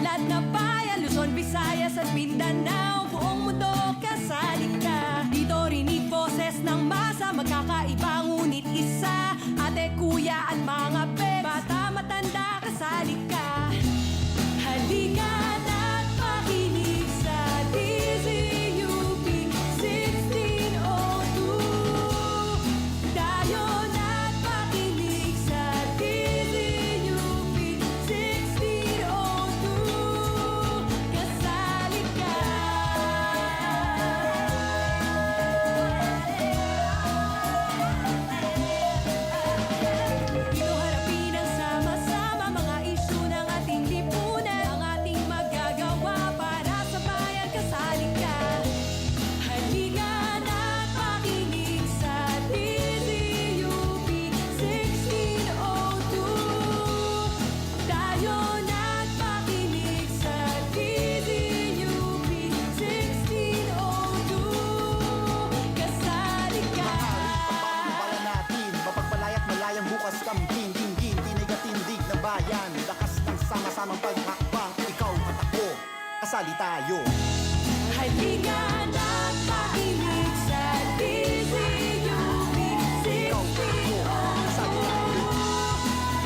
Balat na bayan, Luzon, Visayas at Mindanao, buong mundo kasali ka. Dito rinig boses ng masa, magkakaiba ngunit isa. Ate, kuya at mga pets, bata, matanda, kasali ka. Halika na't makinig sa DZUP 1602. Tayo na't makinig sa DZUP 1602. Kasali ka. Dito harapin ang sama-sama mga isyu ng ating lipunan. Ang ating magagawa para sa bayan, kasali ka. Halika na't makinig sa DZUP 1602. Tayo na't makinig sa DZUP 1602. Kasali ka. Pagpapala natin, mapagbalay at malayang bukas kambing, tinggin, tinig at tindig ng bayan. Lakas ng sama-samang paghakbang, ikaw at ako, kasali tayo. Halika na't makinig sa DZUP 1602.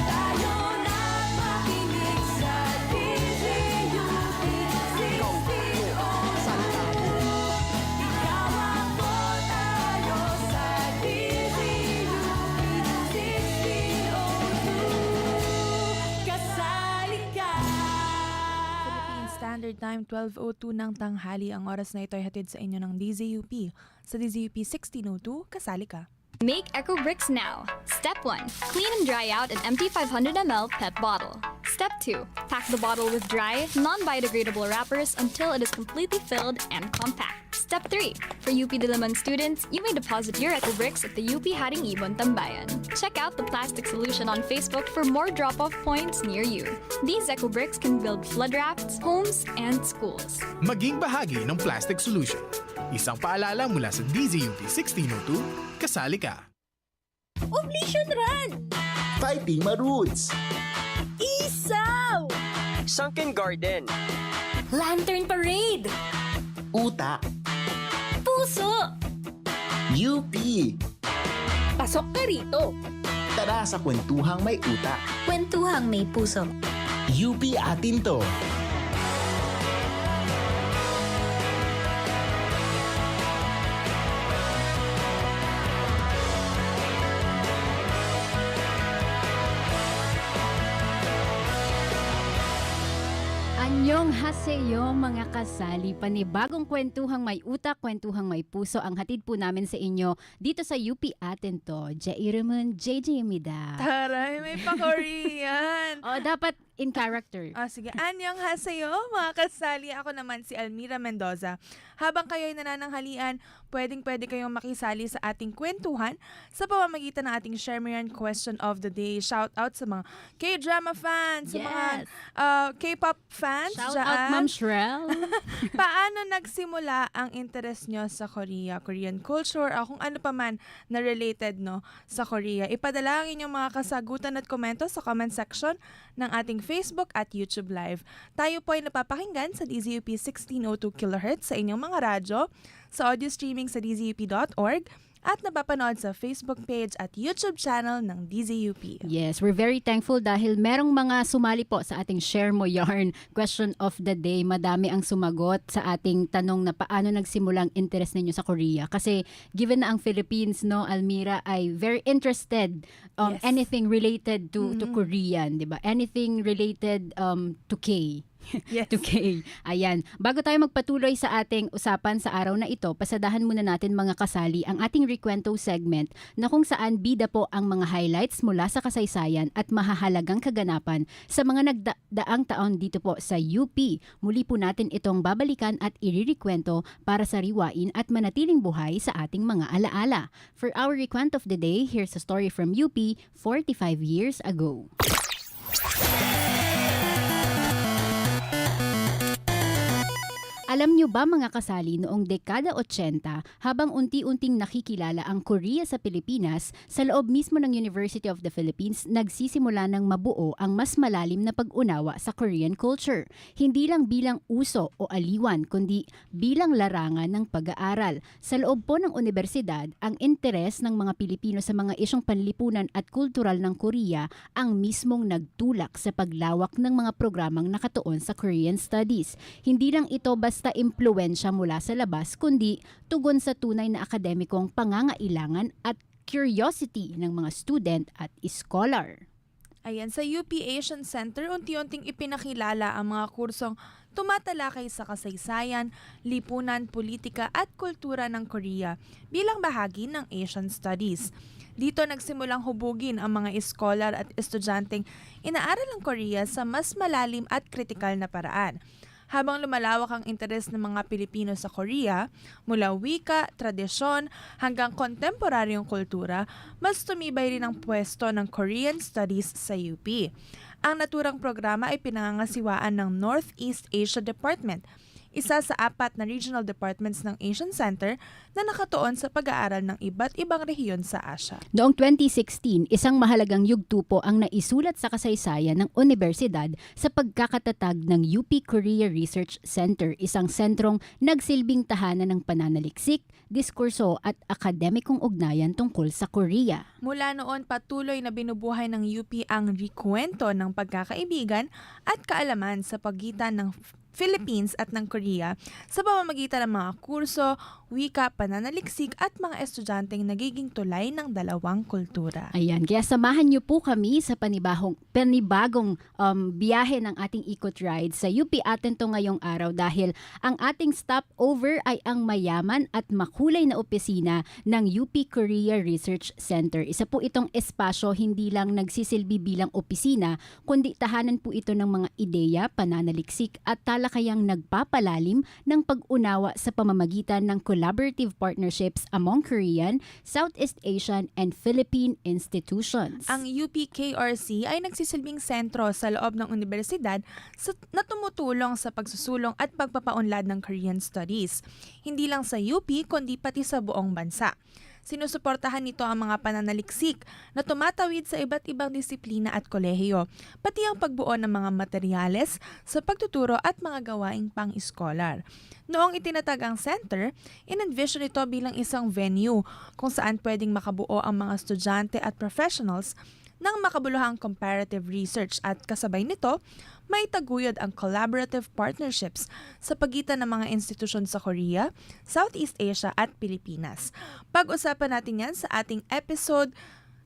Tayo na't makinig sa DZUP 1602. Ikaw ako tayo sa DZUP 1602. Kasali ka. Philippine Standard Time, 12:02 ng tanghali. Ang oras na ito ay hatid sa inyo ng DZUP. Sa DZUP 1602, kasali ka. Make Eco Bricks now. Step 1. Clean and dry out an empty 500 ml PET bottle. Step 2. Pack the bottle with dry, non-biodegradable wrappers until it is completely filled and compact. Step 3. For UP Diliman students, you may deposit your Eco Bricks at the UP Haring Ibon Tambayan. Check out the plastic solution on Facebook for more drop-off points near you. These Eco Bricks can build flood rafts, homes, and schools. Maging bahagi ng plastic solution. Isang paalala mula sa DZUP 1602, kasali ka. Oblation Run! Fighting Maroots, Isaw! Sunken Garden, Lantern Parade! utak, Puso! UP. Pasok ka rito! Tara sa kwentuhang may utak. Kwentuhang may puso. UP Atin to. Annyeonghaseyo mga kasali, panibagong kwentuhang may utak, kwentuhang may puso ang hatid po namin sa inyo dito sa UP Atin to. 제 이름은 imnida. Taray, may pa-Korean. O, dapat in character. Sige. Annyeonghaseyo, mga kasali. Ako naman si Almira Mendoza. Habang kayo'y nanananghalian, pwedeng-pwede kayong makisali sa ating kwentuhan sa pamamagitan ng ating Shermian Question of the Day. Shout out sa mga K-drama fans, sa mga K-pop fans. Shout dyan. out Ma'am Shrel. Paano nagsimula ang interest nyo sa Korea, Korean culture, o kung ano pa man na related no sa Korea? Ipadala ang inyong mga kasagutan at komento sa comment section ng ating Facebook at YouTube Live. Tayo po ay napapakinggan sa DZUP 1602 kHz sa inyong mga radyo, sa audio streaming sa dzup.org, at napapanood sa Facebook page at YouTube channel ng DZUP. Yes, we're very thankful dahil merong mga sumali po sa ating Share Mo Yarn Question of the Day. Madami ang sumagot sa ating tanong na paano nagsimula ang interest ninyo sa Korea. Kasi given na ang Philippines, no, Almira, ay very interested anything related to Korean, di ba? Anything related to K. Yes. 2K. Ayan. Bago tayo magpatuloy sa ating usapan sa araw na ito, pasadahan muna natin mga kasali ang ating Rekwento segment na kung saan bida po ang mga highlights mula sa kasaysayan at mahahalagang kaganapan sa mga nagdaang taon dito po sa UP. Muli po natin itong babalikan at iririkwento para sariwain at manatiling buhay sa ating mga alaala. For our Rekwento of the Day, here's a story from UP 45 years ago. Alam nyo ba mga kasali, noong dekada 80, habang unti-unting nakikilala ang Korea sa Pilipinas, sa loob mismo ng University of the Philippines, nagsisimula ng mabuo ang mas malalim na pag-unawa sa Korean culture. Hindi lang bilang uso o aliwan, kundi bilang larangan ng pag-aaral. Sa loob po ng Unibersidad, ang interes ng mga Pilipino sa mga isyong panlipunan at kultural ng Korea ang mismong nagtulak sa paglawak ng mga programang nakatuon sa Korean Studies. Hindi lang ito basta impluwensya mula sa labas, kundi tugon sa tunay na akademikong pangangailangan at curiosity ng mga student at iskolar. Ayan, sa UP Asian Center, unti-unting ipinakilala ang mga kursong tumatalakay sa kasaysayan, lipunan, politika at kultura ng Korea bilang bahagi ng Asian Studies. Dito nagsimulang hubugin ang mga iskolar at estudyanteng inaaral ang Korea sa mas malalim at kritikal na paraan. Habang lumalawak ang interes ng mga Pilipino sa Korea, mula wika, tradisyon, hanggang kontemporaryong kultura, mas tumibay rin ang pwesto ng Korean Studies sa UP. Ang naturang programa ay pinangangasiwaan ng Northeast Asia Department, isa sa 4 na regional departments ng Asian Center na nakatuon sa pag-aaral ng iba't ibang rehiyon sa Asia. Noong 2016, isang mahalagang yugto po ang naisulat sa kasaysayan ng Unibersidad sa pagkakatatag ng UP Korea Research Center, isang sentrong nagsilbing tahanan ng pananaliksik, diskurso at akademikong ugnayan tungkol sa Korea. Mula noon, patuloy na binubuhay ng UP ang rikwento ng pagkakaibigan at kaalaman sa pagitan ng Philippines at ng Korea sa pamamagitan ng mga kurso, wika, pananaliksik at mga estudyanteng nagiging tulay ng dalawang kultura. Ayan, kaya samahan niyo po kami sa panibagong biyahe ng ating ikot ride sa UP Atin to ngayong araw dahil ang ating stopover ay ang mayaman at makulay na opisina ng UP Korea Research Center. Isa po itong espasyo hindi lang nagsisilbi bilang opisina, kundi tahanan po ito ng mga ideya, pananaliksik at talakayang nagpapalalim ng pag-unawa sa pamamagitan ng collaborative partnerships among Korean, Southeast Asian, and Philippine institutions. Ang UPKRC ay nagsisilbing sentro sa loob ng universidad na tumutulong sa pagsusulong at pagpapaunlad ng Korean Studies. Hindi lang sa UP, kundi pati sa buong bansa. Sinusuportahan nito ang mga pananaliksik na tumatawid sa iba't ibang disiplina at kolehiyo, pati ang pagbuo ng mga materyales sa pagtuturo at mga gawaing pang-iskolar. Noong itinatag ang center, in-envision ito bilang isang venue kung saan pwedeng makabuo ang mga estudyante at professionals ng makabuluhang comparative research at kasabay nito, may taguyod ang collaborative partnerships sa pagitan ng mga institusyon sa Korea, Southeast Asia at Pilipinas. Pag-usapan natin yan sa ating episode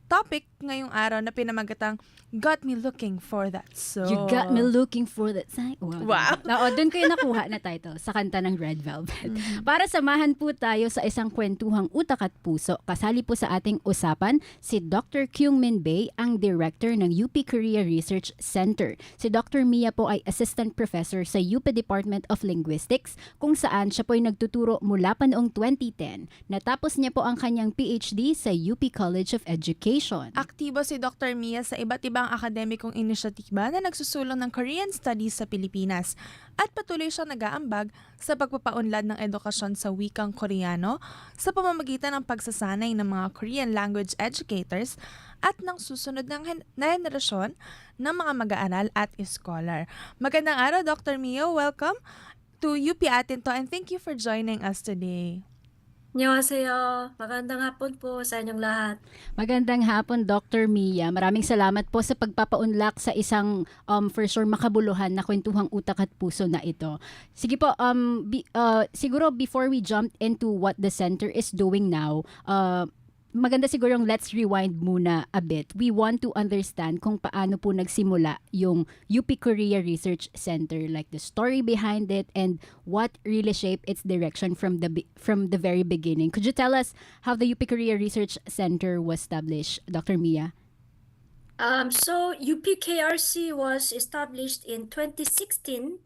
topic ngayong araw na pinamagatang Got Me Looking for That Soul. You got me looking for that sign. Wow. Oo, doon ko yung nakuha na title sa kanta ng Red Velvet. Para samahan po tayo sa isang kwentuhang utak at puso, kasali po sa ating usapan si Dr. Kyung Min Bae, ang Director ng UP Korea Research Center. Si Dr. Mia po ay Assistant Professor sa UP Department of Linguistics, kung saan siya po ay nagtuturo mula pa noong 2010. Natapos niya po ang kanyang PhD sa UP College of Education. Aktibo si Dr. Mia sa iba't ibang akademikong inisyatiba na nagsusulong ng Korean Studies sa Pilipinas at patuloy siyang nag-aambag sa pagpapaunlad ng edukasyon sa wikang Koreano sa pamamagitan ng pagsasanay ng mga Korean language educators at ng susunod na henerasyon ng mga mag-aaral at iskolar. Magandang araw, Dr. Mia. Welcome to UP Atin to and thank you for joining us today. Annyeonghaseyo. Magandang hapon po sa inyong lahat. Magandang hapon, Dr. Mia. Maraming salamat po sa pagpapaunlak sa isang for sure makabuluhan na kwentuhang utak at puso na ito. Sige po, siguro before we jump into what the center is doing now, maganda sigurong let's rewind muna a bit. We want to understand kung paano po nagsimula yung UP Korea Research Center, like the story behind it and what really shaped its direction from the very beginning. Could you tell us how the UP Korea Research Center was established, Dr. Mia? So UPKRC was established in 2016,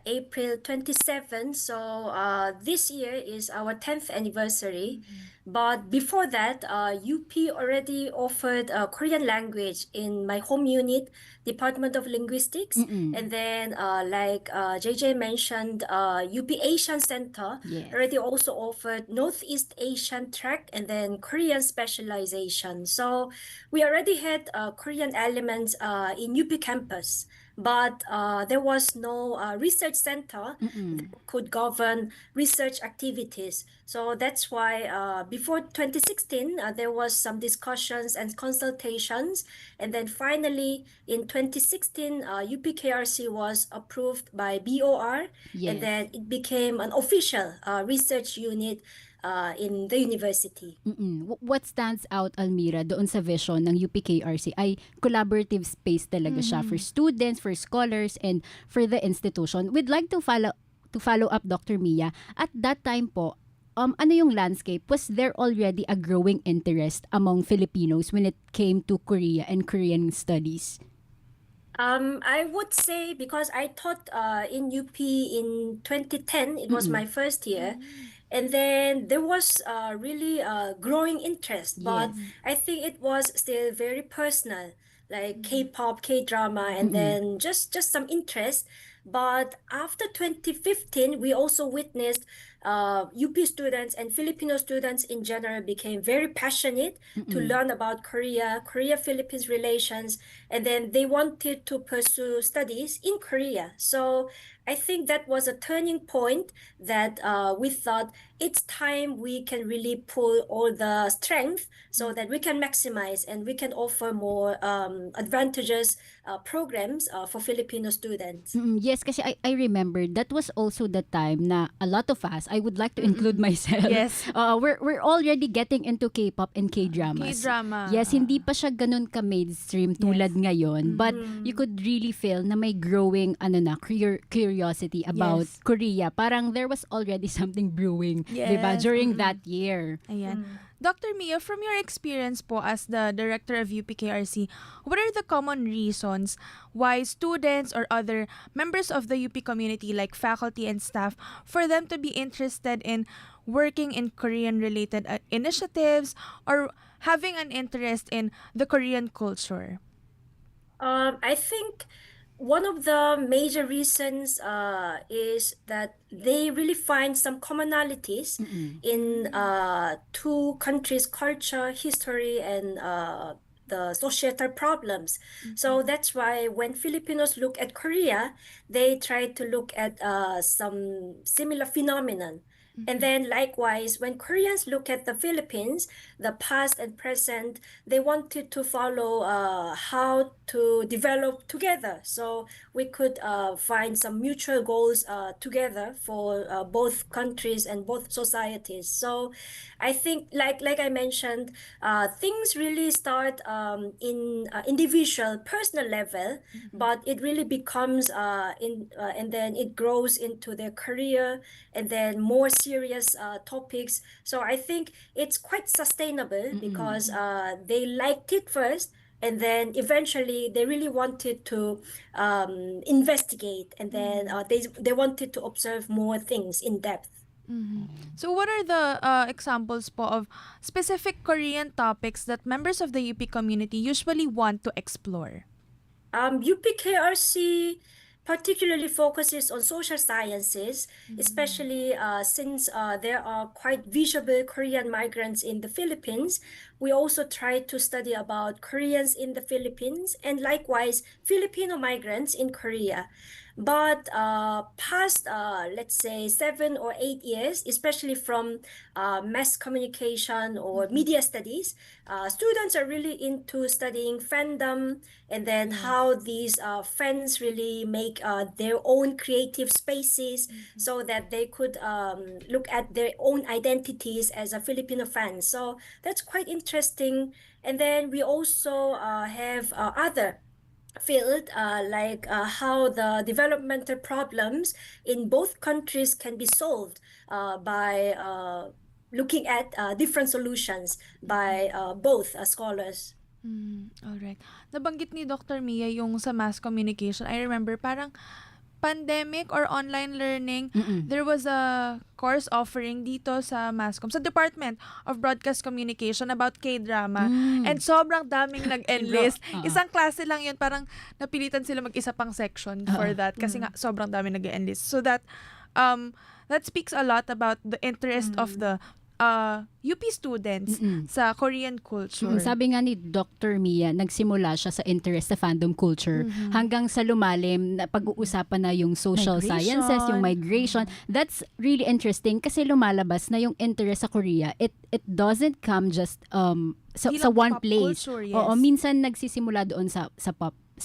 April 27. So this year is our 10th anniversary. But before that, UP already offered Korean language in my home unit, Department of Linguistics. And then like JJ mentioned, UP Asian Center Yes. already also offered Northeast Asian track and then Korean specialization. So we already had Korean elements in UP campus, but there was no research center that could govern research activities. So that's why before 2016, there was some discussions and consultations. And then finally, in 2016, UPKRC was approved by BOR. Yes. And then it became an official research unit in the university. What stands out, Almira, doon sa vision ng UPKRC ay collaborative space talaga siya for students, for scholars, and for the institution. We'd like to follow up, Dr. Mia. At that time po, ano yung landscape? Was there already a growing interest among Filipinos when it came to Korea and Korean studies? I would say because I taught in UP in 2010, it was my first year. And then there was really growing interest, but I think it was still very personal, like K-pop, K-drama, and then just some interest. But after 2015, we also witnessed UP students and Filipino students in general became very passionate to learn about Korea-Philippines relations, and then they wanted to pursue studies in Korea. So I think that was a turning point that we thought it's time we can really pull all the strength so that we can maximize and we can offer more advantageous programs for Filipino students. Yes, kasi I remember that was also the time na a lot of us, I would like to include myself. Yes. We're already getting into K-pop and K-dramas. K-drama. Yes, hindi pa siya ganun ka-mainstream tulad ngayon, but you could really feel na may growing curiosity about Yes. Korea. Parang there was already something brewing, Yes. 'di ba, during that year. Ayan. Dr. Mia, from your experience po as the director of UPKRC, what are the common reasons why students or other members of the UP community like faculty and staff for them to be interested in working in Korean-related initiatives or having an interest in the Korean culture? I think one of the major reasons is that they really find some commonalities in two countries' culture, history, and the societal problems. So that's why when Filipinos look at Korea, they try to look at some similar phenomenon. And then likewise, when Koreans look at the Philippines, the past and present, they wanted to follow how to develop together. So we could find some mutual goals together for both countries and both societies. So I think, like I mentioned, things really start in individual, personal level, but it really becomes and then it grows into their career and then more serious topics. So I think it's quite sustainable because they liked it first, and then eventually they really wanted to investigate, and then they wanted to observe more things in depth. So what are the examples po of specific Korean topics that members of the UP community usually want to explore? UPKRC particularly focuses on social sciences, especially since there are quite visible Korean migrants in the Philippines. We also try to study about Koreans in the Philippines and likewise Filipino migrants in Korea. But past, let's say, 7 or 8 years, especially from mass communication or media studies, students are really into studying fandom and then how these fans really make their own creative spaces so that they could look at their own identities as a Filipino fan. So that's quite interesting. And then we also have other field like how the developmental problems in both countries can be solved by looking at different solutions by both scholars. Alright. Nabanggit ni Dr. Mia yung sa mass communication. I remember parang pandemic or online learning, there was a course offering dito sa Masscom, sa Department of Broadcast Communication about K-drama. And sobrang daming nag-enlist. Isang klase lang yun, parang napilitan sila mag-isa pang section for that kasi nga sobrang daming nag-enlist. So that speaks a lot about the interest of the UP students sa Korean culture. Sabi nga ni Dr. Mia, nagsimula siya sa interest sa fandom culture hanggang sa lumalim na pag-uusapan na yung social sciences, yung migration. That's really interesting kasi lumalabas na yung interest sa Korea. It doesn't come just sa one place. Culture, yes. Oo, minsan nagsisimula doon sa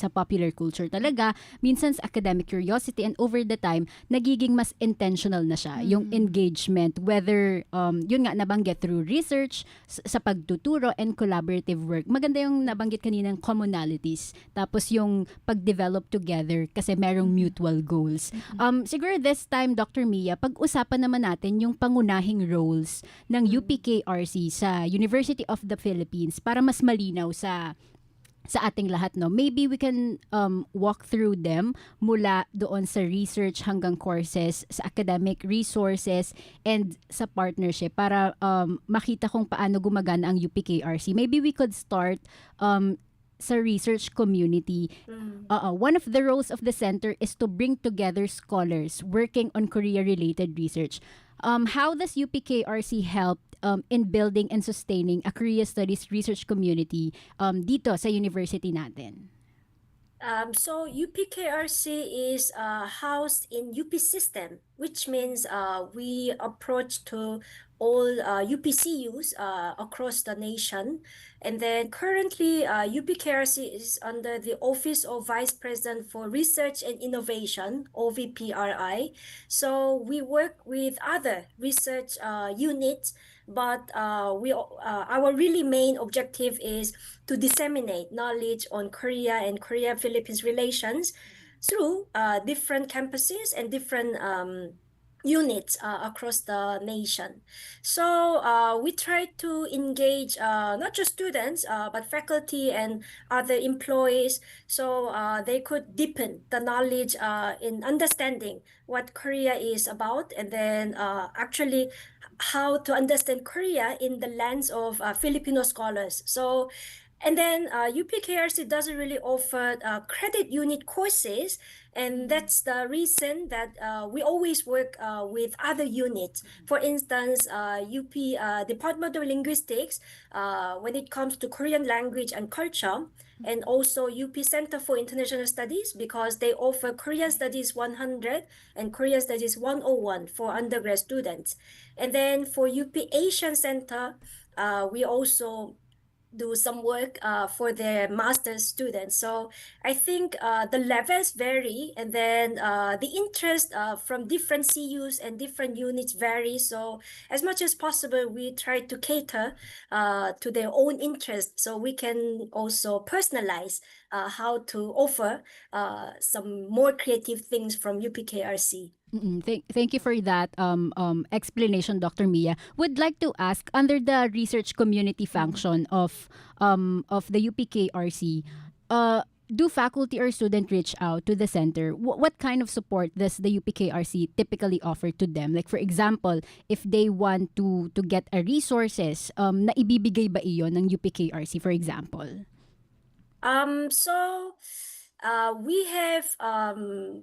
popular culture talaga, minsan sa academic curiosity, and over the time, nagiging mas intentional na siya. Yung engagement, whether, yun nga, nabanggit through research, sa pagtuturo, and collaborative work. Maganda yung nabanggit kaninang commonalities. Tapos yung pag-develop together kasi merong mutual goals. Siguro this time, Dr. Mia, pag-usapan naman natin yung pangunahing roles ng UPKRC sa University of the Philippines para mas malinaw sa ating lahat, no? Maybe we can walk through them mula doon sa research hanggang courses, sa academic resources, and sa partnership para makita kung paano gumagana ang UPKRC. Maybe we could start sa research community. One of the roles of the center is to bring together scholars working on Korea-related research. How does UPKRC help in building and sustaining a Korea Studies research community dito sa university natin? So UPKRC is housed in UP system, which means we approach to all UPCUs across the nation. And then currently UPKRC is under the Office of Vice President for Research and Innovation, OVPRI. So we work with other research units, but our really main objective is to disseminate knowledge on Korea and Korea-Philippines relations through different campuses and different units across the nation. So we try to engage not just students but faculty and other employees, so they could deepen the knowledge in understanding what Korea is about, and then actually how to understand Korea in the lens of Filipino scholars. So, and then UPKRC doesn't really offer credit unit courses, and that's the reason that we always work with other units. For instance, UP Department of Linguistics, when it comes to Korean language and culture, and also UP Center for International Studies, because they offer Korean Studies 100 and Korean Studies 101 for undergrad students. And then for UP Asian Center, we also do some work for their master's students. So I think the levels vary, and then the interest from different CUs and different units vary. So as much as possible, we try to cater to their own interest, so we can also personalize how to offer some more creative things from UPKRC. Thank you for that explanation, Dr. Mia. Would like to ask, under the research community function of the UPKRC, do faculty or student reach out to the center? What kind of support does the UPKRC typically offer to them? Like for example, if they want to get a resources, na ibibigay ba iyon ng UPKRC, for example? We have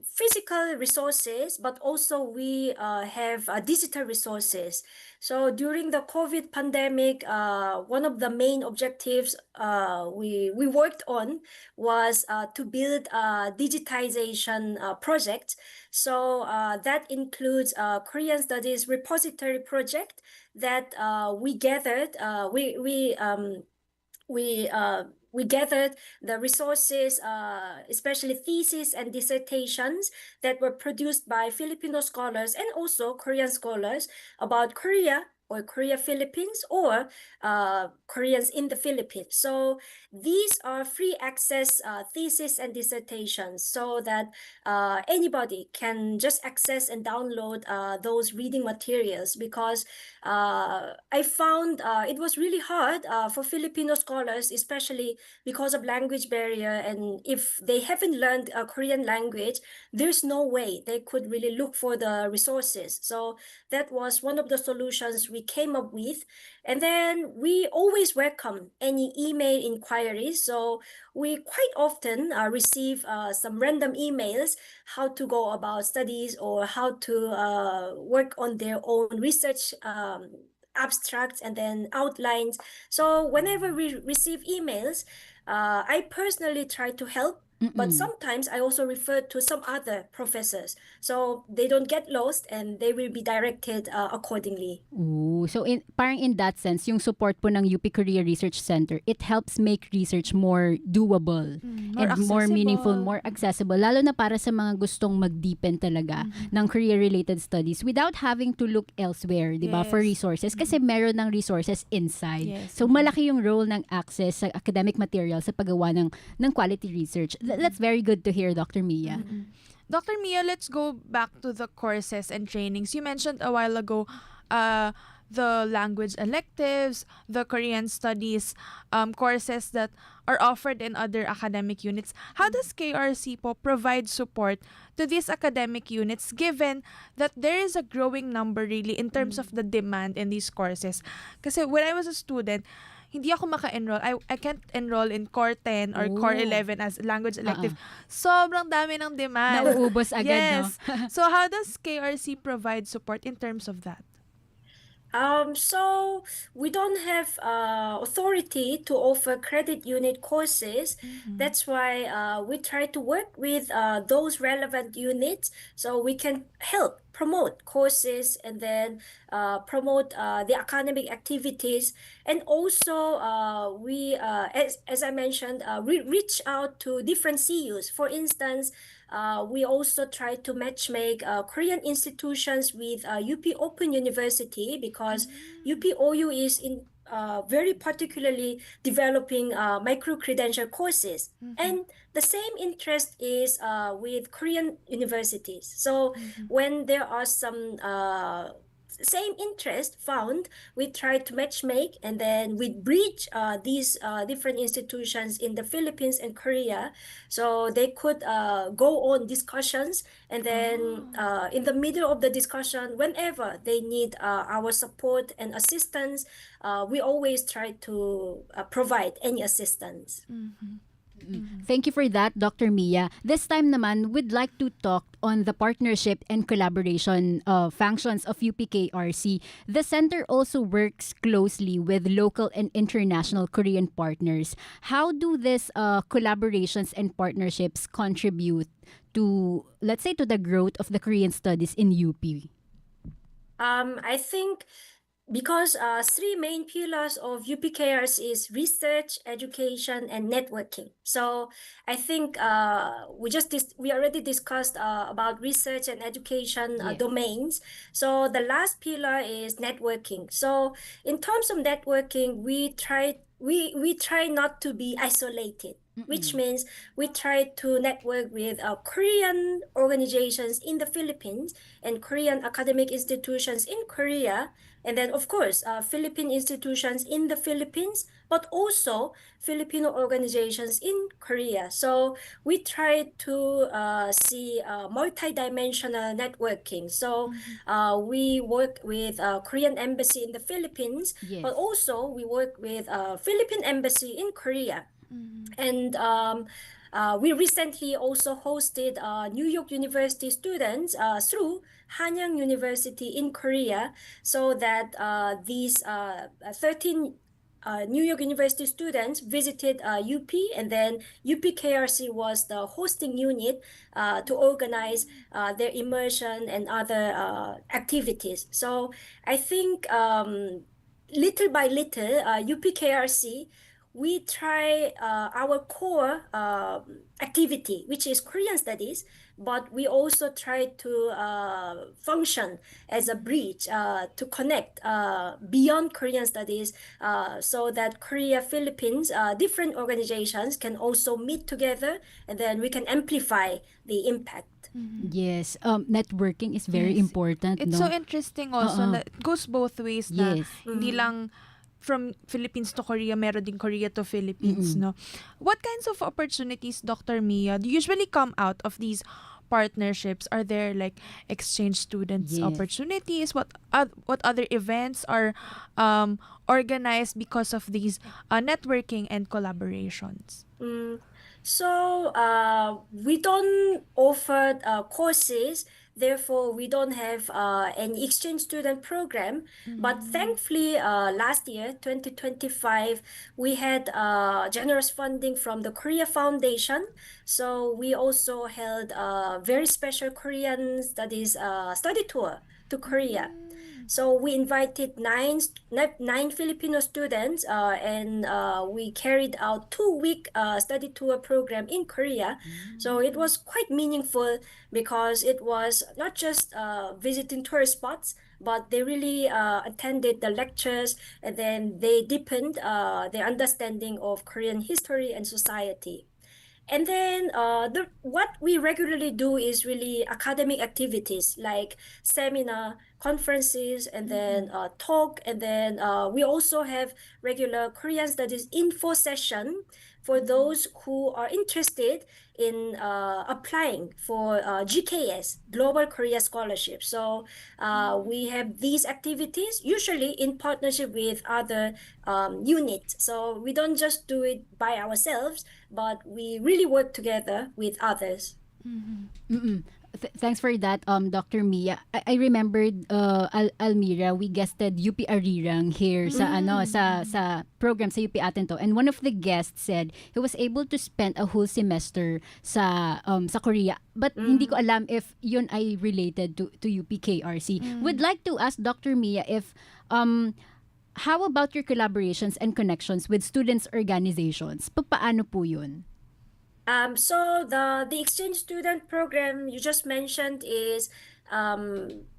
physical resources, but also we have digital resources. So during the COVID pandemic, one of the main objectives we worked on was to build a digitization project. So that includes Korean Studies repository project that we gathered. We gathered the resources, especially theses and dissertations that were produced by Filipino scholars and also Korean scholars about Korea or Korea Philippines, or Koreans in the Philippines. So these are free access thesis and dissertations, so that anybody can just access and download those reading materials, because I found it was really hard for Filipino scholars, especially because of language barrier, and if they haven't learned Korean language, there's no way they could really look for the resources. So that was one of the solutions we came up with. And then we always welcome any email inquiries. So we quite often receive some random emails how to go about studies, or how to work on their own research abstracts and then outlines. So whenever we receive emails, I personally try to help. But sometimes I also refer to some other professors, so they don't get lost and they will be directed accordingly. Ooh, so parang in that sense, yung support po ng UP Korea Research Center, it helps make research more doable and more meaningful, more accessible, lalo na para sa mga gustong mag-deepen talaga ng Korea-related studies without having to look elsewhere, di ba, for resources, kasi meron ng resources inside. So malaki yung role ng access sa academic material sa paggawa ng quality research. That's very good to hear, Dr. Mia. Dr. Mia, let's go back to the courses and trainings. You mentioned a while ago the language electives, the Korean studies courses that are offered in other academic units. How does KRC po provide support to these academic units, given that there is a growing number really in terms of the demand in these courses? Kasi when I was a student, hindi ako maka-enroll. I can't enroll in Core 10 or Core 11 as language elective. Sobrang dami ng demand. Nauubos agad, yes. So how does KRC provide support in terms of that? So we don't have authority to offer credit unit courses. That's why we try to work with those relevant units, so we can help promote courses and then promote the academic activities. And also we, as I mentioned, we reach out to different CUs. For instance, we also try to matchmake Korean institutions with UP Open University, because UP OU is in very particularly developing micro-credential courses. And the same interest is with Korean universities. So when there are some same interest found, we try to matchmake, and then we bridge these different institutions in the Philippines and Korea, so they could go on discussions, and then in the middle of the discussion, whenever they need our support and assistance, we always try to provide any assistance. Thank you for that, Dr. Mia. This time naman, we'd like to talk on the partnership and collaboration functions of UPKRC. The center also works closely with local and international Korean partners. How do these collaborations and partnerships contribute to, let's say, to the growth of the Korean studies in UP? I think because three main pillars of UPKRC is research, education, and networking. So I think we already discussed about research and education domains. So the last pillar is networking. So in terms of networking, we try not to be isolated, which means we try to network with Korean organizations in the Philippines and Korean academic institutions in Korea, and then of course Philippine institutions in the Philippines, but also Filipino organizations in Korea. So we try to see multidimensional networking. So we work with Korean embassy in the Philippines, but also we work with Philippine embassy in Korea. And we recently also hosted New York University students through Hanyang University in Korea, so that these 13 New York University students visited UP, and then UPKRC was the hosting unit to organize their immersion and other activities. So I think little by little, UPKRC, we try our core activity, which is Korean studies. but we also try to function as a bridge to connect beyond Korean studies, so that Korea, Philippines, different organizations can also meet together, and then we can amplify the impact. Yes, networking is very Yes. important, It's no? so interesting also Oo. na it goes both ways na Yes. hindi lang from Philippines to Korea, meron din Korea to Philippines, no? What kinds of opportunities, Dr. Mia, do usually come out of these partnerships? Are there like exchange students Yes. opportunities? What other events are organized because of these networking and collaborations? So we don't offer courses, therefore we don't have any exchange student program. But thankfully, last year, 2025, we had generous funding from the Korea Foundation. So we also held a very special Korean studies study tour to Korea. So we invited nine Filipino students, and we carried out 2-week study tour program in Korea. So it was quite meaningful because it was not just visiting tourist spots, but they really attended the lectures, and then they deepened their understanding of Korean history and society. And then what we regularly do is really academic activities like seminar, conferences, and then talk. And then we also have regular Korean studies info session for those who are interested in applying for GKS, Global Korea Scholarship. So we have these activities usually in partnership with other units. So we don't just do it by ourselves, but we really work together with others. Thanks for that, Dr. Mia. I remembered, Almira, we guested UP Arirang here sa program sa UP Atin to, and one of the guests said he was able to spend a whole semester sa Korea, but hindi ko alam if yun ay related to UPKRC. Would like to ask Dr. Mia if how about your collaborations and connections with students organizations? Paano po yun? So the exchange student program you just mentioned is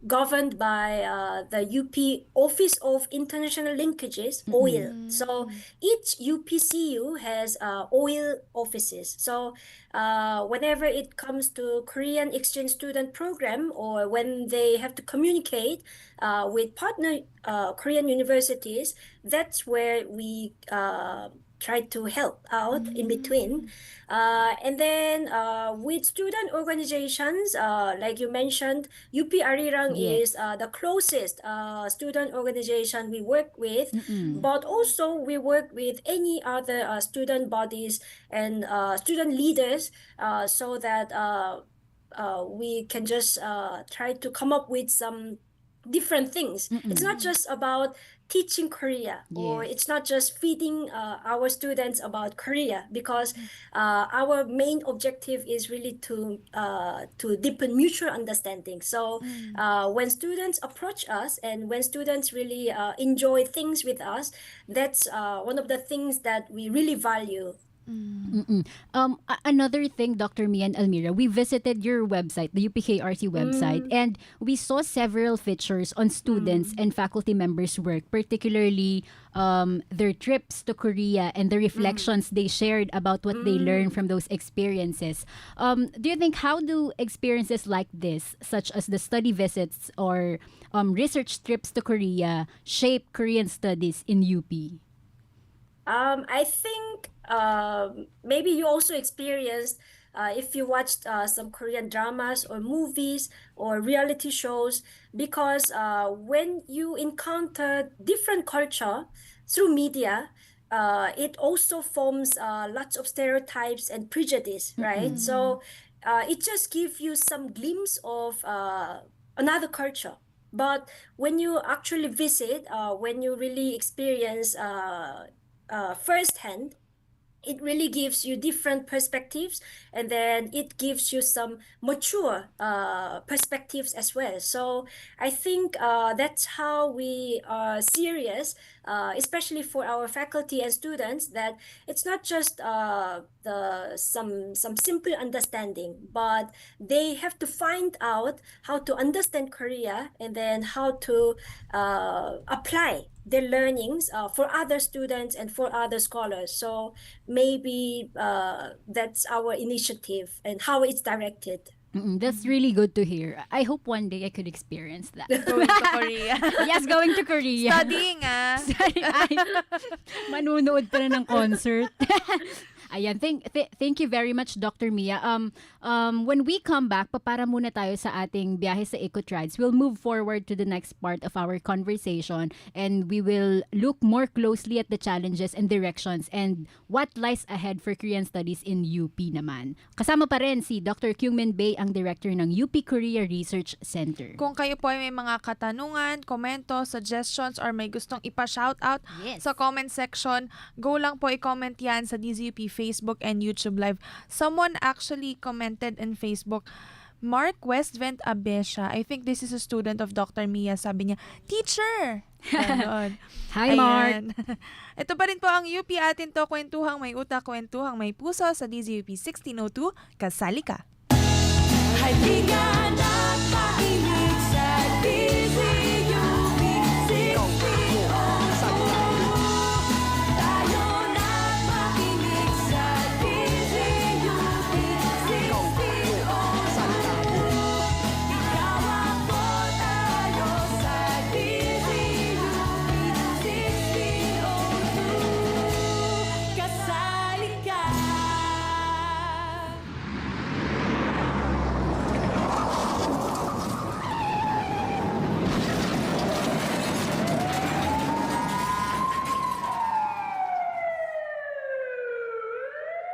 governed by the UP Office of International Linkages, OIL. So each UPCU has OIL offices. So whenever it comes to Korean exchange student program, or when they have to communicate with partner Korean universities, that's where we try to help out in between. And then with student organizations, like you mentioned, UP Arirang Yes. is the closest student organization we work with, but also we work with any other student bodies and student leaders, so that we can just try to come up with some different things. It's not just about teaching Korea, or Yes. it's not just feeding our students about Korea, because our main objective is really to deepen mutual understanding. So when students approach us, and when students really enjoy things with us, that's one of the things that we really value. Another thing, Dr. Mia and Almira, we visited your website, the UPKRC website, and we saw several features on students and faculty members' work, particularly their trips to Korea and the reflections they shared about what they learned from those experiences. Do you think, how do experiences like this, such as the study visits or research trips to Korea, shape Korean studies in UP? I think maybe you also experienced, if you watched some Korean dramas or movies or reality shows, because when you encounter different culture through media, it also forms lots of stereotypes and prejudice, right? So it just gives you some glimpse of another culture. But when you actually visit, when you really experience firsthand, it really gives you different perspectives, and then it gives you some mature perspectives as well. So I think that's how we are serious, especially for our faculty and students, that it's not just some simple understanding, but they have to find out how to understand Korea and then how to apply their learnings for other students and for other scholars. So maybe that's our initiative and how it's directed. That's really good to hear. I hope one day I could experience that. Going to Korea. Yes, going to Korea. Studying, Ay, manunood pa na ng concert. Ayan, thank you very much, Dr. Mia. When we come back, papara muna tayo sa ating biyahe sa Ecotrides. We'll move forward to the next part of our conversation, and we will look more closely at the challenges and directions and what lies ahead for Korean studies in UP naman. Kasama pa rin si Dr. Kyung Min Bae, ang director ng UP Korea Research Center. Kung kayo po ay may mga katanungan, komento, suggestions, or may gustong ipa-shoutout sa comment section, go lang po i-comment yan sa DZUP Facebook and YouTube Live. Someone actually commented in Facebook, Mark Westvent Abesha. I think this is a student of Dr. Mia. Sabi niya, teacher! Ganon. Hi, Mark! Ito pa rin po ang UP Atin to, kwentuhang may utak, kwentuhang may puso sa DZUP 1602. Kasali ka! Halika na't makinig sa DZUP 1602. Tayo na't makinig sa DZUP 1602. Ikaw ako tayo sa DZUP 1602. Kasali ka!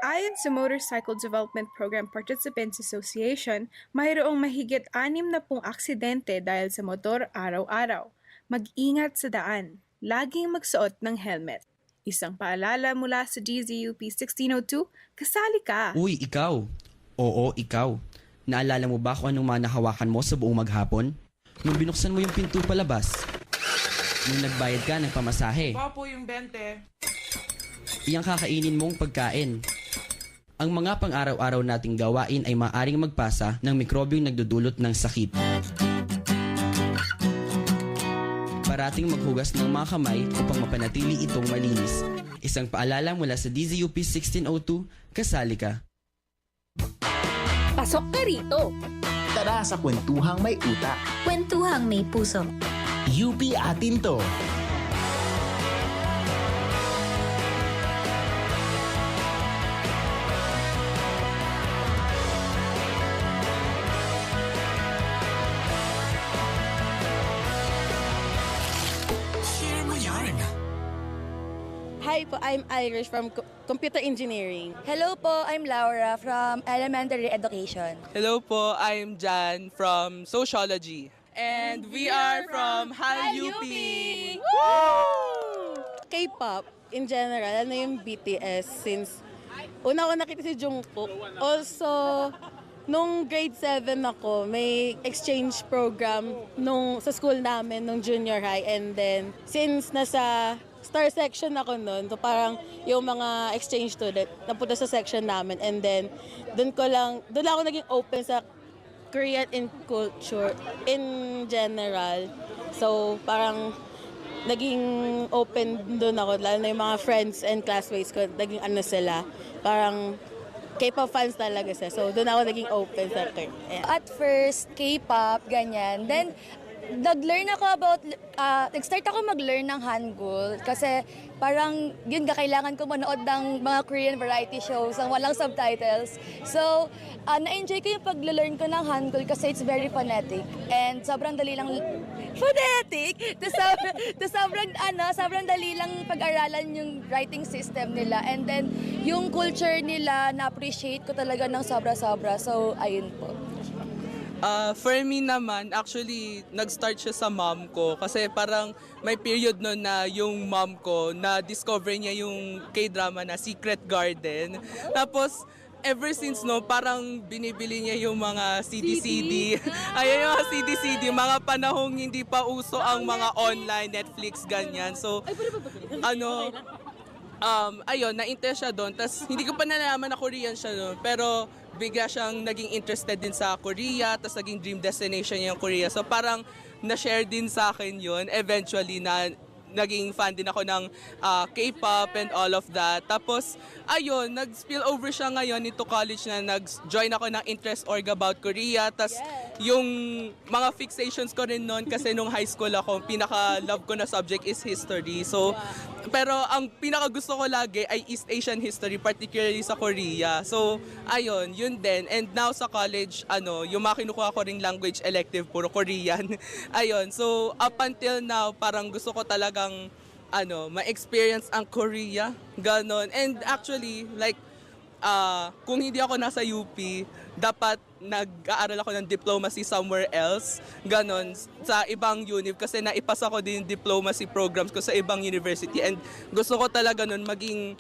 Ayon sa Motorcycle Development Program Participants Association, mayroong mahigit 60 aksidente dahil sa motor araw-araw. Mag-ingat sa daan. Laging magsuot ng helmet. Isang paalala mula sa DZUP 1602, kasali ka! Uy, ikaw! Oo, ikaw. Naalala mo ba kung anong mga nahawakan mo sa buong maghapon? Nung binuksan mo yung pinto palabas. Nung nagbayad ka ng pamasahe. Po yung 20. Iyang kakainin mong pagkain. Ang mga pang-araw-araw nating gawain ay maaring magpasa ng mikrobyong nagdudulot ng sakit. Parating maghugas ng mga kamay upang mapanatili itong malinis. Isang paalala mula sa DZUP 1602, kasali ka. Pasok ka rito! Tara sa kwentuhang may utak. Kwentuhang may puso. UP Atin to. Hi po, I'm Irish from Computer Engineering. Hello po, I'm Laura from Elementary Education. Hello po, I'm Jan from Sociology. And we are from Hal UP! K-pop, in general, ano yung BTS since una ko nakita si Jungkook. Also, nung grade 7 ako, may exchange program sa school namin, nung junior high. And then, since nasa star section ako nun, so parang yung mga exchange student napunta sa section namin, and then doon ako naging open sa Korean in culture in general. So parang naging open doon ako, lalo na yung mga friends and classmates ko, naging ano sila, parang K-pop fans talaga sila. So doon ako naging open sa Korea. At first, K-pop, ganyan. Then, nag-learn ako nag-start ako mag-learn ng Hangul kasi parang yun kailangan ko manood ng mga Korean variety shows ang walang subtitles. So, na-enjoy ko yung pag-learn ko ng Hangul kasi it's very phonetic and sobrang dali lang phonetic. Sobrang dali lang pag-aralan yung writing system nila, and then yung culture nila na-appreciate ko talaga ng sobra-sobra. So, ayun po. For me naman, actually, nag-start siya sa mom ko kasi parang may period no na yung mom ko na-discover niya yung K-drama na Secret Garden. Tapos, ever since no, parang binibili niya yung mga CD. Ayun yung mga CD, mga panahong hindi pa uso ang mga online, Netflix, ganyan. So, ayun, na-interest siya doon. Tapos, hindi ko pa nalaman na Korean siya doon. Pero, bigla siyang naging interested din sa Korea, tapos naging dream destination niya yung Korea. So parang na-share din sa akin yun eventually na naging fan din ako ng K-pop and all of that. Tapos, ayun, nag-spill over siya ngayon into college na nag-join ako ng interest org about Korea. Tapos, yung mga fixations ko rin noon kasi nung high school ako, pinaka-love ko na subject is history. So, pero ang pinaka-gusto ko lagi ay East Asian history, particularly sa Korea. So, ayun, yun din. And now sa college, yung mga kinukuha ko ring language elective, puro Korean. Ayun, so up until now, parang gusto ko talagang ma-experience ang Korea, ganon. And actually, like, kung hindi ako nasa UP, dapat nag-aaral ako ng diplomacy somewhere else, ganon, sa ibang unib, kasi naipasa ko din diplomacy programs ko sa ibang university. And gusto ko talaga nun maging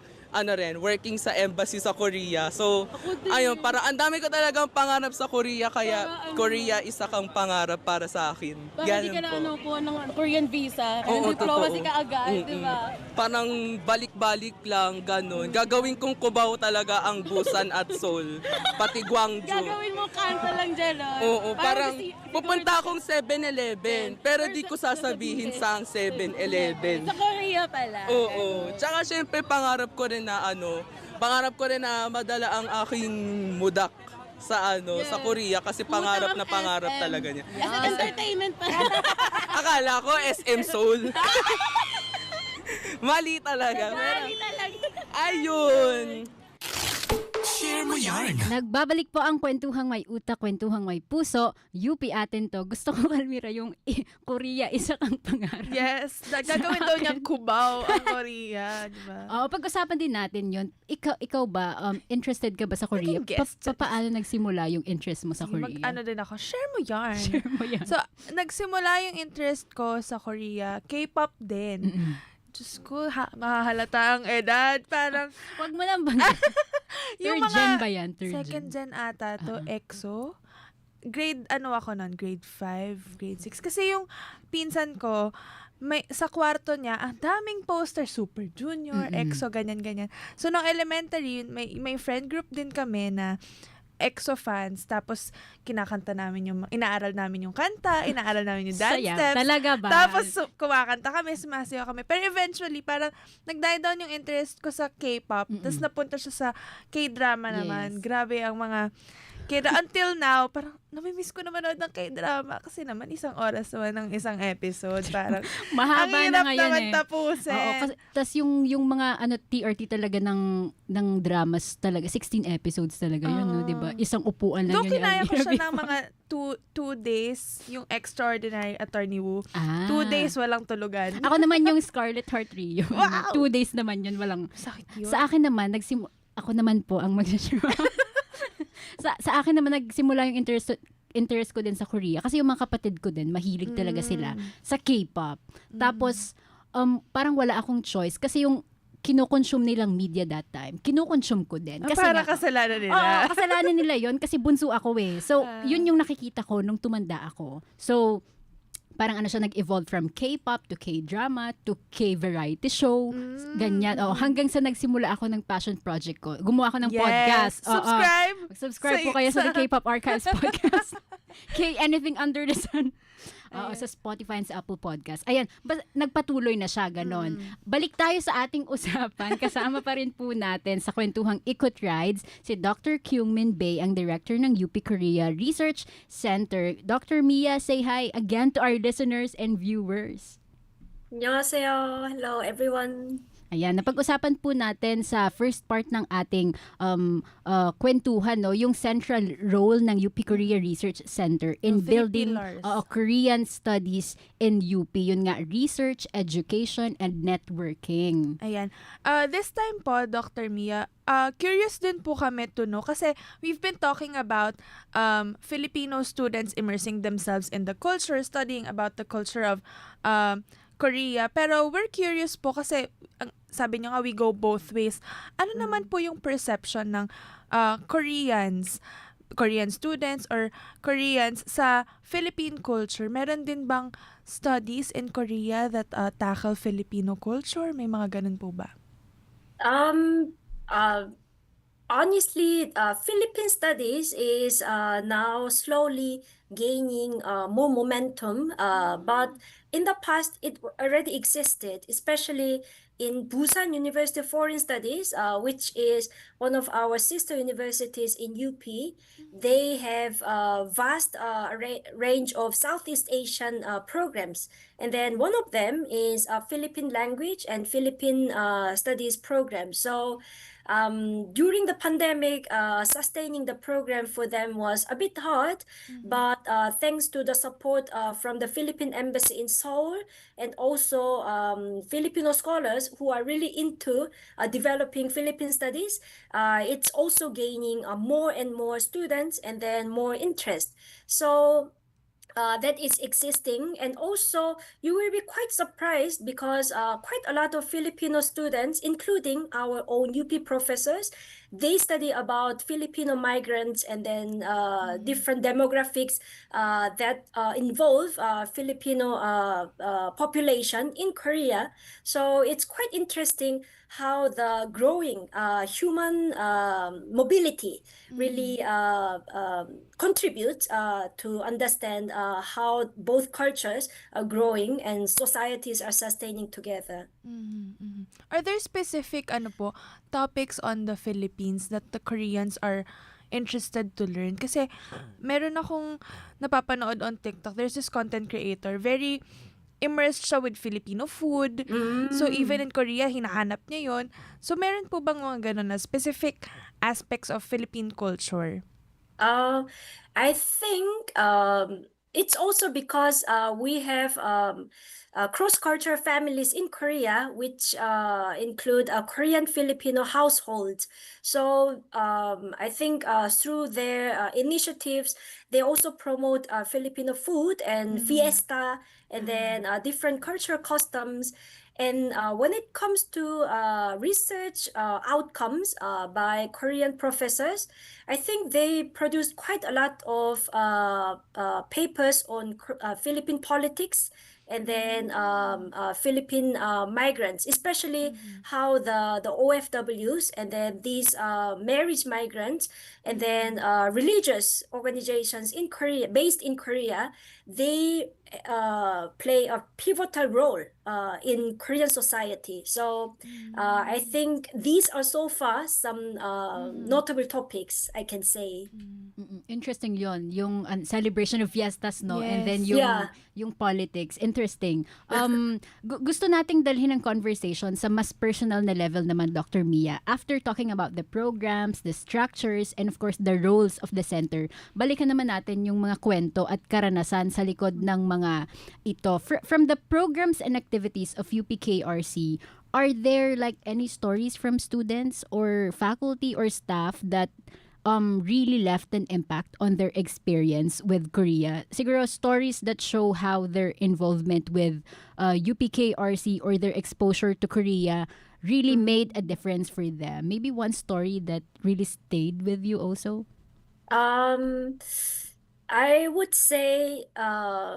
working sa embassy sa Korea. So, ayun, parang ang dami ko talagang pangarap sa Korea, kaya Korea isa kang pangarap para sa akin. Para hindi ka na kuha ng Korean visa, Oo, diplomacy totoo. ka agad, di ba? Parang balik-balik lang, ganun. Gagawin kong Cubao talaga ang Busan at Seoul, pati Gwangju. Gagawin mo kanta lang dyan, Oo, parang pupunta akong 7-Eleven, pero di ko sasabihin sa 7-Eleven. Sa Korea pala. Oo. Tsaka syempre pangarap ko rin na madala ang aking mudak sa sa Korea kasi pangarap na pangarap talaga niya. Entertainment pa. Akala ko SM Seoul. Mali talaga. Ayun. Share mo yarn. Nagbabalik po ang kwentuhang may utak, kwentuhang may puso. UP Atin to. Gusto ko, Almira, yung Korea, isa kang pangarap. Yes, gagawin daw niyang Cubao ang Korea, di ba? Oo, pag-usapan din natin yun. Ikaw ba, interested ka ba sa Korea? Paano nagsimula yung interest mo sa Korea? Din ako, share mo yarn. Share mo yarn. So, nagsimula yung interest ko sa Korea, K-pop din. Diyos ko, mahahalata ang edad. Parang, wag mo lang bang yung third gen ba yan? Second gen ata to, EXO. Grade, ako nun? Grade 5, grade 6. Kasi yung pinsan ko, sa kwarto niya, ang daming poster, Super Junior, EXO, ganyan-ganyan. So, nung elementary, may friend group din kami na EXO fans, tapos kinakanta namin inaaral namin yung kanta, inaaral namin yung dance steps. Talaga ba? Tapos kumakanta kami, sumasayaw kami. Pero eventually, parang nag-die down yung interest ko sa K-pop, tapos napunta siya sa K-drama naman. Grabe ang mga until now, parang namimiss ko na manood ng K-drama kasi naman 1 oras naman ng isang episode. Parang mahaba ang na hirap ngayon naman tapusin. Oo, tas yung mga TRT talaga ng dramas talaga, 16 episodes talaga yun, no, 'di ba? Isang upuan lang yun. Kinaya ko siya ng mga 2 days, yung Extraordinary Attorney Woo. 2 days walang tulugan. Ako naman yung Scarlet Heart Trio. Wow! 2 days naman yun, walang. Sakit yun. Sa akin naman, ako naman po ang mag-share. Sa akin naman nagsimula yung interest ko din sa Korea kasi yung mga kapatid ko din mahilig talaga sila sa K-pop. Tapos parang wala akong choice kasi yung kino-consume nilang media that time, kino-consume ko din. Kasi para kasalanan nila. Oo, kasalanan nila yon kasi bunso ako eh. So, yun yung nakikita ko nung tumanda ako. So, parang siya nag-evolve from K-pop to K-drama to K-variety show. Ganyan. Hanggang sa nagsimula ako ng passion project ko. Gumawa ako ng podcast. Subscribe! Subscribe po kayo sa The K-pop Archives Podcast. K-Anything Under the Sun. Sa Spotify and sa Apple Podcast. Ayan, nagpatuloy na siya, ganon. Balik tayo sa ating usapan. Kasama pa rin po natin sa kwentuhang Ikot Rides si Dr. Kyung Min Bae, ang director ng UP Korea Research Center. Dr. Mia, say hi again to our listeners and viewers. 안녕하세요. Hello, everyone. Ayan, napag-usapan po natin sa first part ng ating kwentuhan, no, yung central role ng UP Korea Research Center in building Korean studies in UP. Yun nga, research, education, and networking. Ayan. This time po, Dr. Mia, curious din po kami to know kasi we've been talking about Filipino students immersing themselves in the culture, studying about the culture of Korea. Pero we're curious po kasi sabi niyo nga, we go both ways. Ano naman po yung perception ng Korean students or Koreans sa Philippine culture? Meron din bang studies in Korea that tackle Filipino culture? May mga ganun po ba? Honestly, Philippine studies is now slowly gaining more momentum, but in the past it already existed, especially in Busan University of Foreign Studies, which is one of our sister universities in UP. They have a vast range of Southeast Asian programs. And then one of them is a Philippine language and Philippine studies program. So during the pandemic, sustaining the program for them was a bit hard, but thanks to the support from the Philippine Embassy in Seoul and also Filipino scholars who are really into developing Philippine studies, it's also gaining more and more students and then more interest. So that is existing, and also you will be quite surprised because quite a lot of Filipino students, including our own UP professors, they study about Filipino migrants and then different demographics that involve Filipino population in Korea. So it's quite interesting how the growing human mobility really contributes to understand how both cultures are growing and societies are sustaining together. Are there specific topics on the Philippines that the Koreans are interested to learn? Kasi meron akong napapanood on TikTok. There's this content creator, very immersed siya with Filipino food. So even in Korea, hinahanap niya yon. So meron po bang mga ganun na specific aspects of Philippine culture? I think it's also because we have cross-cultural families in Korea, which include Korean Filipino households. So I think through their initiatives, they also promote Filipino food and fiesta, and then different cultural customs. And when it comes to research outcomes by Korean professors, I think they produced quite a lot of papers on Philippine politics and then Philippine migrants, especially how the OFWs and then these marriage migrants and then religious organizations in Korea, based in Korea, they play a pivotal role in Korean society. So I think these are so far some notable topics I can say. Interesting yon, yung celebration of fiestas, no? Yes. And then yung politics. Interesting. Gusto nating dalhin ang conversation sa mas personal na level naman, Dr. Mia. After talking about the programs, the structures, and of course the roles of the center, balikan naman natin yung mga kwento at karanasan sa likod ng mga ito. From the programs and activities of UPKRC, are there like any stories from students or faculty or staff that really left an impact on their experience with Korea? Siguro stories that show how their involvement with UPKRC or their exposure to Korea really made a difference for them. Maybe one story that really stayed with you also? I would say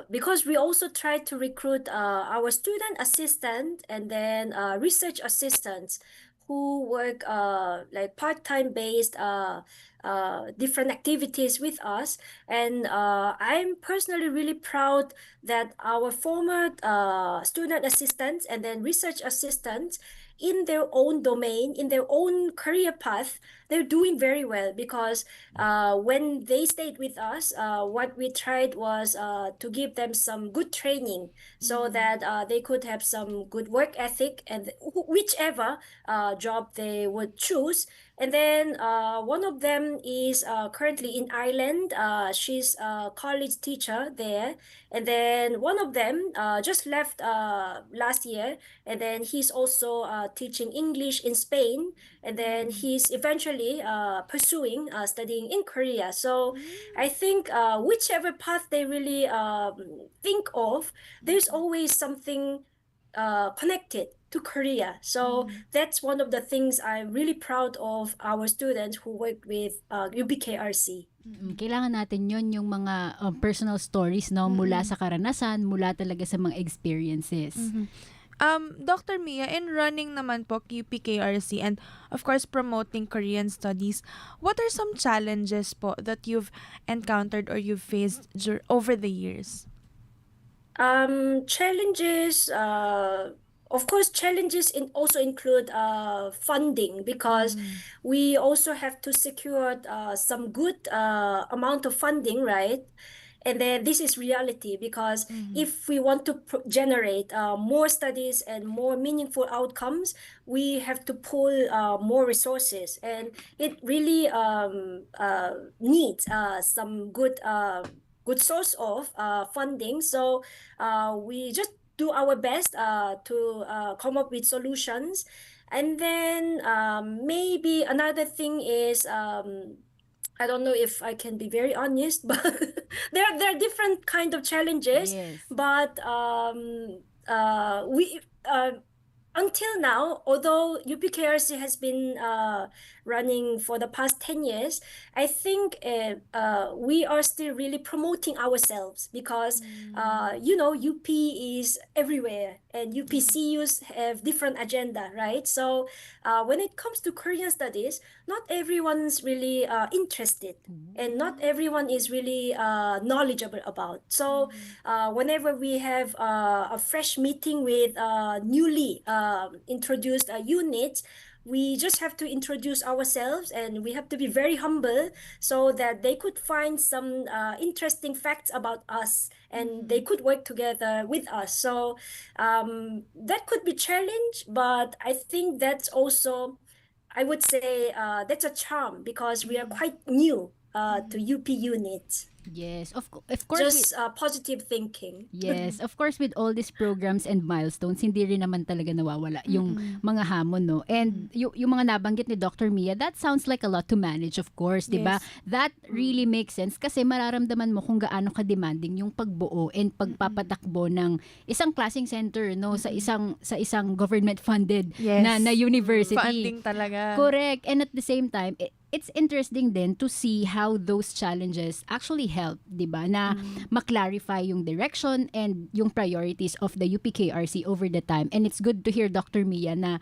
because we also try to recruit our student assistant and then research assistants who work like part-time based different activities with us. And I'm personally really proud that our former student assistants and then research assistants in their own domain, in their own career path, they're doing very well because when they stayed with us, what we tried was to give them some good training so that they could have some good work ethic and whichever job they would choose. And then one of them is currently in Ireland. She's a college teacher there. And then one of them just left last year. And then he's also teaching English in Spain. And then he's eventually pursuing studying in Korea. So I think whichever path they really think of, there's always something connected to Korea. So that's one of the things I'm really proud of our students who work with UPKRC. Kailangan natin yon yung mga personal stories no mula sa karanasan, mula talaga sa mga experiences. Dr. Mia, in running naman po UPKRC and of course promoting Korean studies, what are some challenges po that you've encountered or you've faced over the years? Challenges, of course, challenges also include funding because we also have to secure some good amount of funding, right? And then this is reality because if we want to generate more studies and more meaningful outcomes, we have to pull more resources, and it really needs some good source of funding. So we just do our best to come up with solutions. And then maybe another thing is I don't know if I can be very honest, but there are different kind of challenges. Yes. But we until now, although UPKRC has been running for the past 10 years, I think we are still really promoting ourselves because, UP is everywhere and UPCUs have different agenda, right? So when it comes to Korean studies, not everyone's really interested and not everyone is really knowledgeable about. So whenever we have a fresh meeting with newly introduced units, we just have to introduce ourselves and we have to be very humble so that they could find some interesting facts about us and they could work together with us. So that could be challenge, but I think that's also, I would say, that's a charm because we are quite new to UP units. Yes, of course. Just positive thinking. Yes, of course, with all these programs and milestones, hindi rin naman talaga nawawala yung mga hamon, no? And yung mga nabanggit ni Dr. Mia, that sounds like a lot to manage, of course, di ba? That really makes sense kasi mararamdaman mo kung gaano ka-demanding yung pagbuo and pagpapatakbo ng isang klaseng center, no? Sa isang government-funded na university. Funding talaga. Correct. And at the same time, it's interesting then to see how those challenges actually help, di ba? Na ma-clarify yung direction and yung priorities of the UPKRC over the time. And it's good to hear, Dr. Mia, na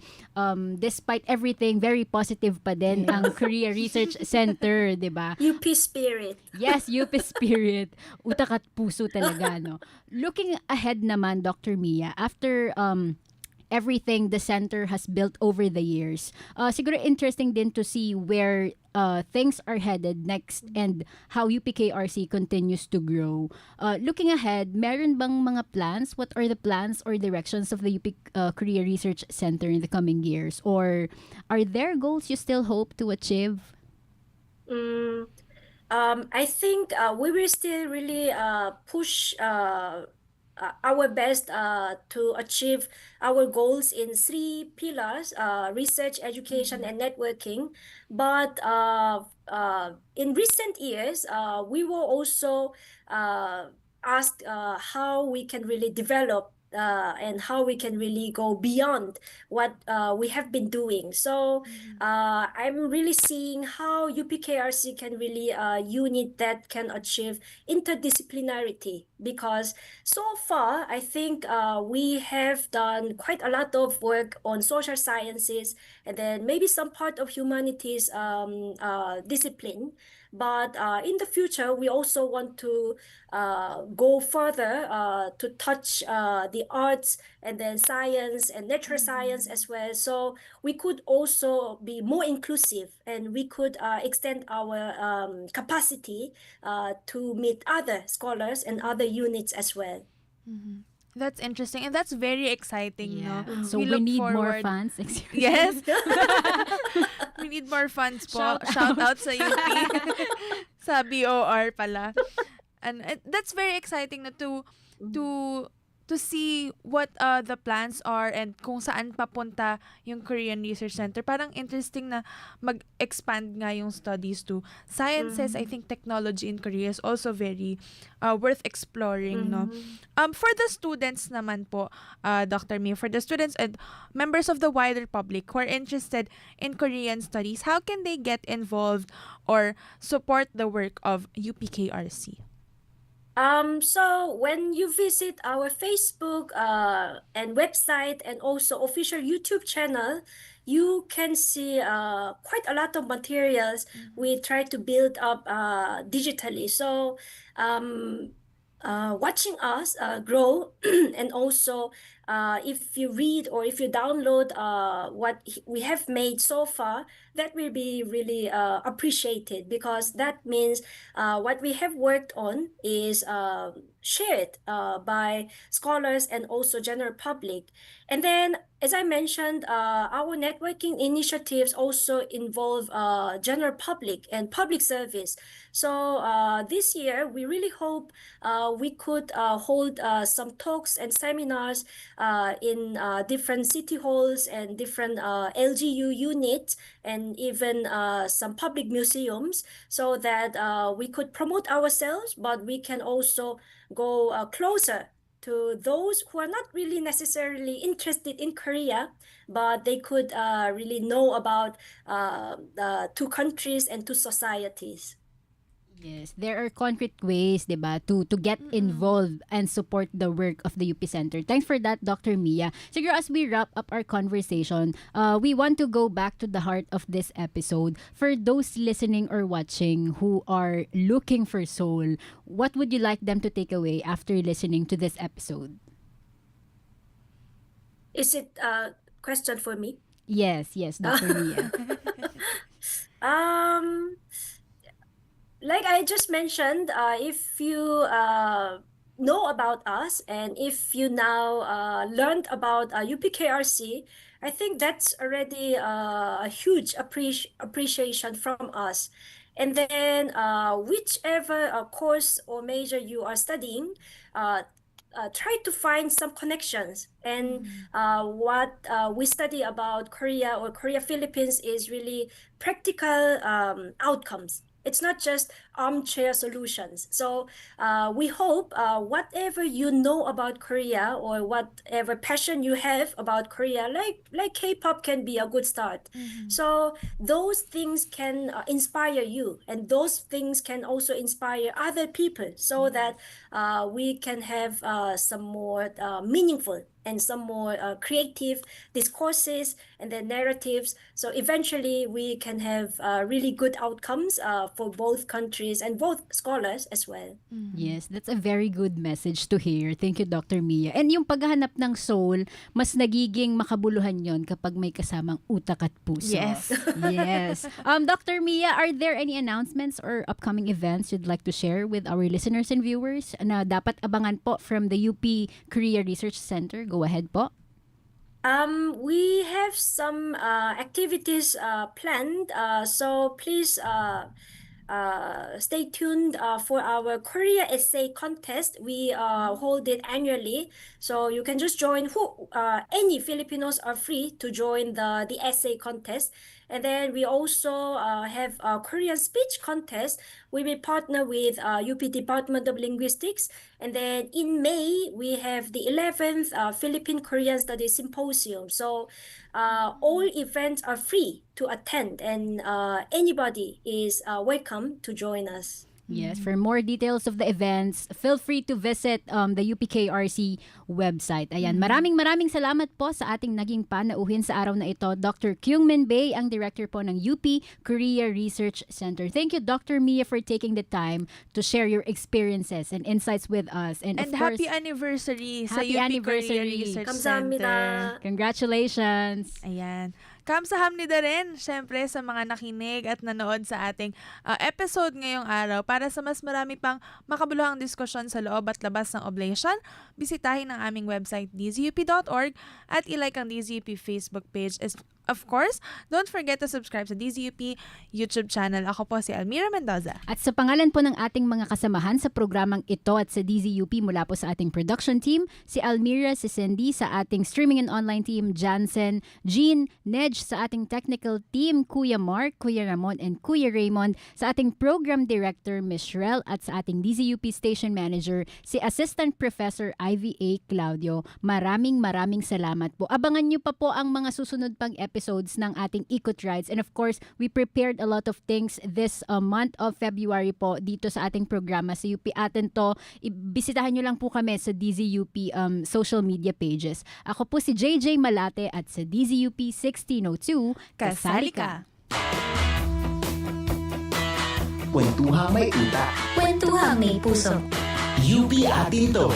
despite everything, very positive pa din ang Korea Research Center, di ba? UP spirit. Yes, UP spirit. Utak at puso talaga, no? Looking ahead naman, Dr. Mia, after everything the center has built over the years. Siguro interesting din to see where things are headed next and how UPKRC continues to grow. Looking ahead, meron bang mga plans? What are the plans or directions of the UP Korea Research Center in the coming years? Or are there goals you still hope to achieve? I think we will still really push our best to achieve our goals in 3 pillars, research, education, and networking. But in recent years, we were also asked how we can really develop and how we can really go beyond what we have been doing. So I'm really seeing how UPKRC can really unit that can achieve interdisciplinarity because so far I think we have done quite a lot of work on social sciences and then maybe some part of humanities discipline. But in the future, we also want to go further to touch the arts and then science and natural science as well. So we could also be more inclusive and we could extend our capacity to meet other scholars and other units as well. That's interesting and that's very exciting, no? So we look need more forward- fans. Yes. We need more funds po. Shout out sa UP. Sa BOR pala. And that's very exciting na to see what the plans are and kung saan papunta yung Korean Research Center. Parang interesting na mag-expand nga yung studies to sciences. I think technology in Korea is also very worth exploring, no? For the students naman po, Dr. Mia, for the students and members of the wider public who are interested in Korean studies, how can they get involved or support the work of UPKRC? So when you visit our Facebook and website and also official YouTube channel, you can see quite a lot of materials we try to build up digitally. So watching us grow and also if you read or if you download what we have made so far, that will be really appreciated because that means what we have worked on is shared by scholars and also general public. And then, as I mentioned, our networking initiatives also involve general public and public service. So this year, we really hope we could hold some talks and seminars in different city halls and different LGU units and even some public museums so that we could promote ourselves, but we can also go closer to those who are not really necessarily interested in Korea, but they could really know about the two countries and two societies. Yes, there are concrete ways, 'di ba, to get involved and support the work of the UP Center. Thanks for that, Dr. Mia. Siguro as we wrap up our conversation, we want to go back to the heart of this episode. For those listening or watching who are looking for soul, what would you like them to take away after listening to this episode? Is it a question for me? Yes, Dr. Mia. Like I just mentioned, if you know about us and if you now learned about UPKRC, I think that's already a huge appreciation from us. And then whichever course or major you are studying, try to find some connections. And what we study about Korea or Korea Philippines is really practical outcomes. It's not just armchair solutions. So we hope whatever you know about Korea or whatever passion you have about Korea, like K-pop can be a good start. So those things can inspire you, and those things can also inspire other people so that we can have some more meaningful and some more creative discourses and then narratives. So eventually we can have really good outcomes for both countries and both scholars as well. Yes, that's a very good message to hear. Thank you, Dr. Mia. And yung paghahanap ng soul, mas nagiging makabuluhan yon kapag may kasamang utak at puso. Yes. Yes. Dr. Mia, are there any announcements or upcoming events you'd like to share with our listeners and viewers na dapat abangan po from the UP Korea Research Center? Go ahead po. We have some activities planned, so please stay tuned for our Korea essay contest. We hold it annually, so you can just join. Any Filipinos are free to join the essay contest. And then we also have a Korean speech contest. We will partner with UP Department of Linguistics. And then in May, we have the 11th Philippine Korean Studies Symposium. So all events are free to attend, and anybody is welcome to join us. Yes, for more details of the events, feel free to visit the UPKRC website. Ayan, maraming salamat po sa ating naging panauhin sa araw na ito, Dr. Kyung Min Bae, ang director po ng UP Korea Research Center. Thank you, Dr. Mia, for taking the time to share your experiences and insights with us. And of course, happy anniversary sa happy UP anniversary. Korea Research 감사합니다. Center. Congratulations. Ayan. Kamsahamnida rin, syempre, sa mga nakinig at nanood sa ating episode ngayong araw. Para sa mas marami pang makabuluhang diskusyon sa loob at labas ng oblation, bisitahin ang aming website dzup.org at ilike ang DZUP Facebook page. Of course, don't forget to subscribe sa DZUP YouTube channel. Ako po si Almira Mendoza. At sa pangalan po ng ating mga kasamahan sa programang ito at sa DZUP mula po sa ating production team, si Almira, si Cindy, sa ating streaming and online team, Jansen, Jean, Nej, sa ating technical team, Kuya Mark, Kuya Ramon, and Kuya Raymond, sa ating program director, Ms. Shrel, at sa ating DZUP station manager, si Assistant Professor Ivy A. Claudio. Maraming salamat po. Abangan nyo pa po ang mga susunod pang episodes ng ating Ikot Rides. And of course, we prepared a lot of things this month of February po dito sa ating programa sa UP Atin to. Ibisitahan nyo lang po kami sa DZUP social media pages. Ako po si JJ Malate at sa DZUP 1602, Kasali ka! Kwentuhang may utak. Kwentuhang may puso. UP Atin to.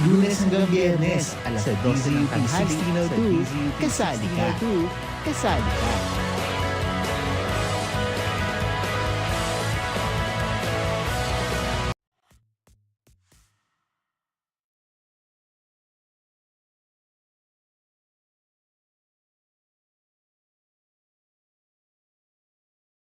Lunes hanggang Biyernes, alas 12 ng tanghali sa DZUP 1602. Kasali ka.